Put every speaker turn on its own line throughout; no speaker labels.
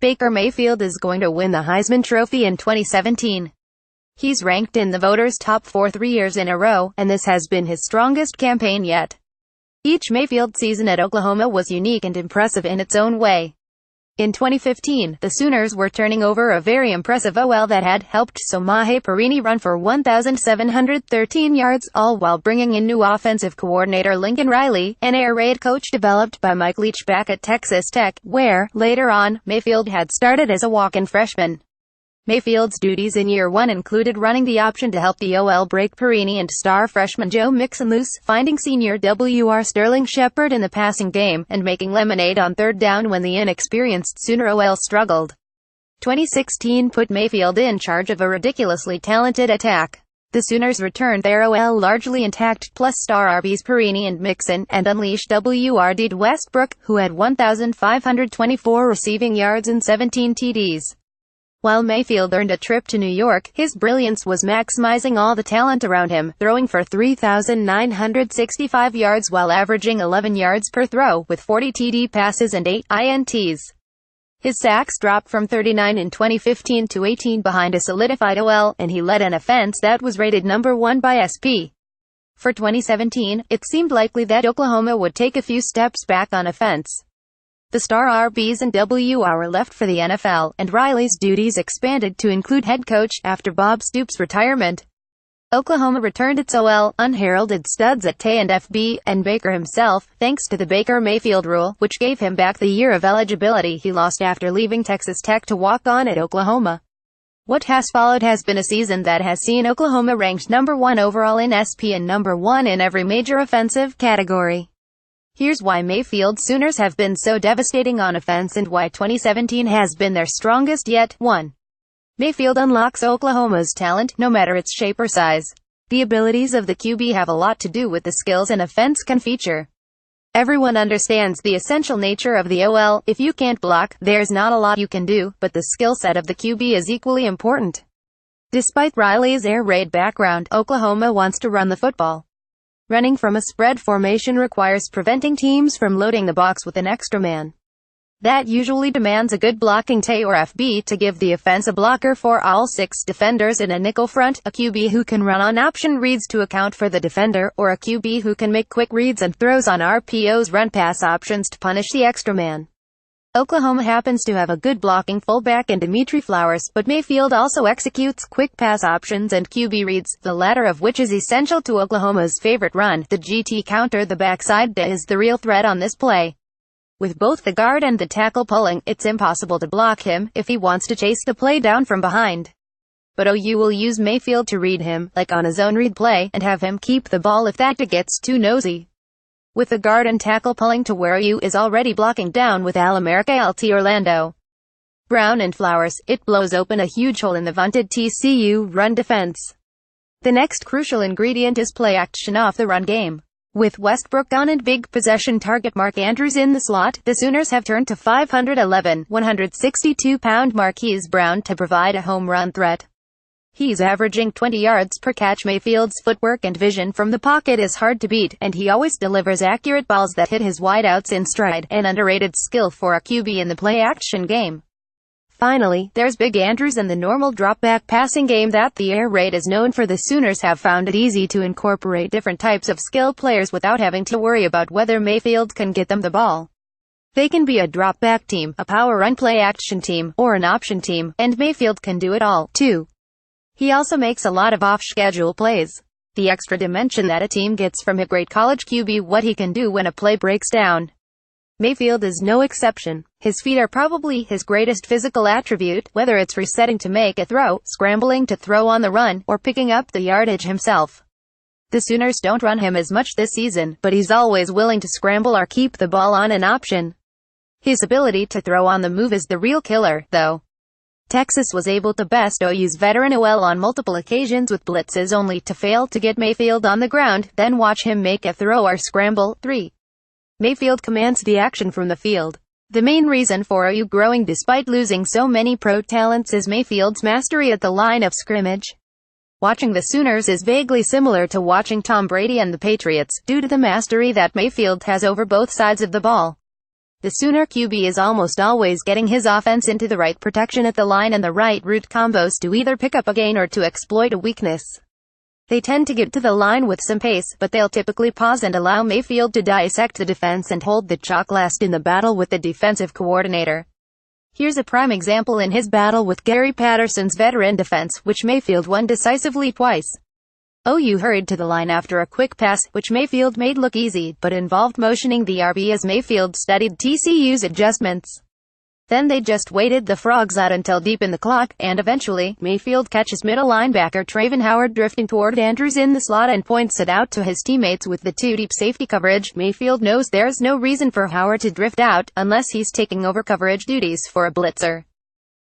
Baker Mayfield is going to win the Heisman Trophy in 2017. He's ranked in the voters' top 4 3 years in a row, and this has been his strongest campaign yet. Each Mayfield season at Oklahoma was unique and impressive in its own way. In 2015, the Sooners were turning over a very impressive OL that had helped Samaje Perine run for 1,713 yards, all while bringing in new offensive coordinator Lincoln Riley, an air raid coach developed by Mike Leach back at Texas Tech, where, later on, Mayfield had started as a walk-in freshman. Mayfield's duties in year one included running the option to help the OL break Perine and star freshman Joe Mixon loose, finding senior W.R. Sterling Shepard in the passing game, and making lemonade on third down when the inexperienced Sooner OL struggled. 2016 put Mayfield in charge of a ridiculously talented attack. The Sooners returned their OL largely intact, plus star RBs Perine and Mixon, and unleashed W.R.D. Westbrook, who had 1,524 receiving yards and 17 TDs. While Mayfield earned a trip to New York, his brilliance was maximizing all the talent around him, throwing for 3,965 yards while averaging 11 yards per throw, with 40 TD passes and 8 INTs. His sacks dropped from 39 in 2015 to 18 behind a solidified OL, and he led an offense that was rated number 1 by SP. For 2017, it seemed likely that Oklahoma would take a few steps back on offense. The star RBs and WR were left for the NFL, and Riley's duties expanded to include head coach, after Bob Stoops' retirement. Oklahoma returned its OL, unheralded studs at Tay and FB, and Baker himself, thanks to the Baker Mayfield rule, which gave him back the year of eligibility he lost after leaving Texas Tech to walk on at Oklahoma. What has followed has been a season that has seen Oklahoma ranked number 1 overall in SP and number 1 in every major offensive category. Here's why Mayfield Sooners have been so devastating on offense and why 2017 has been their strongest yet. 1. Mayfield unlocks Oklahoma's talent, no matter its shape or size. The abilities of the QB have a lot to do with the skills an offense can feature. Everyone understands the essential nature of the OL. If you can't block, there's not a lot you can do, but the skill set of the QB is equally important. Despite Riley's air raid background, Oklahoma wants to run the football. Running from a spread formation requires preventing teams from loading the box with an extra man. That usually demands a good blocking Tay or FB to give the offense a blocker for all 6 defenders in a nickel front, a QB who can run on option reads to account for the defender, or a QB who can make quick reads and throws on RPOs run-pass options to punish the extra man. Oklahoma happens to have a good blocking fullback in Dimitri Flowers, but Mayfield also executes quick pass options and QB reads, the latter of which is essential to Oklahoma's favorite run, the GT counter. The backside is the real threat on this play. With both the guard and the tackle pulling, it's impossible to block him if he wants to chase the play down from behind. But OU will use Mayfield to read him, like on a zone read play, and have him keep the ball if that gets too nosy. With the guard and tackle pulling to where OU is already blocking down with Al-America LT Orlando Brown and Flowers, it blows open a huge hole in the vaunted TCU run defense. The next crucial ingredient is play action off the run game. With Westbrook on and big possession target Mark Andrews in the slot, the Sooners have turned to 5'11", 162-pound Marquise Brown to provide a home run threat. He's averaging 20 yards per catch. Mayfield's footwork and vision from the pocket is hard to beat, and he always delivers accurate balls that hit his wideouts in stride, an underrated skill for a QB in the play-action game. Finally, there's Big Andrews and the normal drop-back passing game that the air raid is known for. The Sooners have found it easy to incorporate different types of skill players without having to worry about whether Mayfield can get them the ball. They can be a drop-back team, a power run play-action team, or an option team, and Mayfield can do it all, too. He also makes a lot of off-schedule plays. The extra dimension that a team gets from a great college QB, what he can do when a play breaks down. Mayfield is no exception. His feet are probably his greatest physical attribute, whether it's resetting to make a throw, scrambling to throw on the run, or picking up the yardage himself. The Sooners don't run him as much this season, but he's always willing to scramble or keep the ball on an option. His ability to throw on the move is the real killer, though. Texas was able to best OU's veteran OL on multiple occasions with blitzes only to fail to get Mayfield on the ground, then watch him make a throw or scramble. 3. Mayfield commands the action from the field. The main reason for OU growing despite losing so many pro talents is Mayfield's mastery at the line of scrimmage. Watching the Sooners is vaguely similar to watching Tom Brady and the Patriots, due to the mastery that Mayfield has over both sides of the ball. The Sooner QB is almost always getting his offense into the right protection at the line and the right route combos to either pick up a gain or to exploit a weakness. They tend to get to the line with some pace, but they'll typically pause and allow Mayfield to dissect the defense and hold the chalk last in the battle with the defensive coordinator. Here's a prime example in his battle with Gary Patterson's veteran defense, which Mayfield won decisively twice. OU hurried to the line after a quick pass, which Mayfield made look easy, but involved motioning the RB as Mayfield studied TCU's adjustments. Then they just waited the frogs out until deep in the clock, and eventually, Mayfield catches middle linebacker Travin Howard drifting toward Andrews in the slot and points it out to his teammates with the two-deep safety coverage. Mayfield knows there's no reason for Howard to drift out, unless he's taking over coverage duties for a blitzer.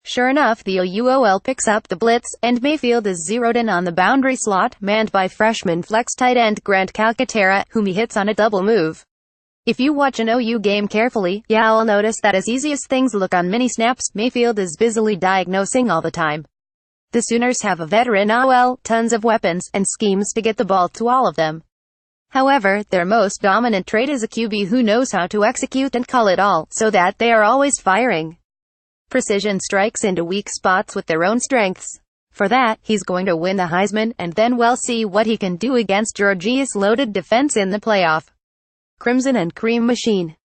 Sure enough, the OUOL picks up the blitz, and Mayfield is zeroed in on the boundary slot, manned by freshman flex tight end Grant Calcaterra, whom he hits on a double move. If you watch an OU game carefully, you'll notice that as easy as things look on mini snaps, Mayfield is busily diagnosing all the time. The Sooners have a veteran OL, tons of weapons, and schemes to get the ball to all of them. However, their most dominant trait is a QB who knows how to execute and call it all, so that they are always firing precision strikes into weak spots with their own strengths. For that, he's going to win the Heisman, and then we'll see what he can do against Georgia's loaded defense in the playoff. Crimson and Cream Machine.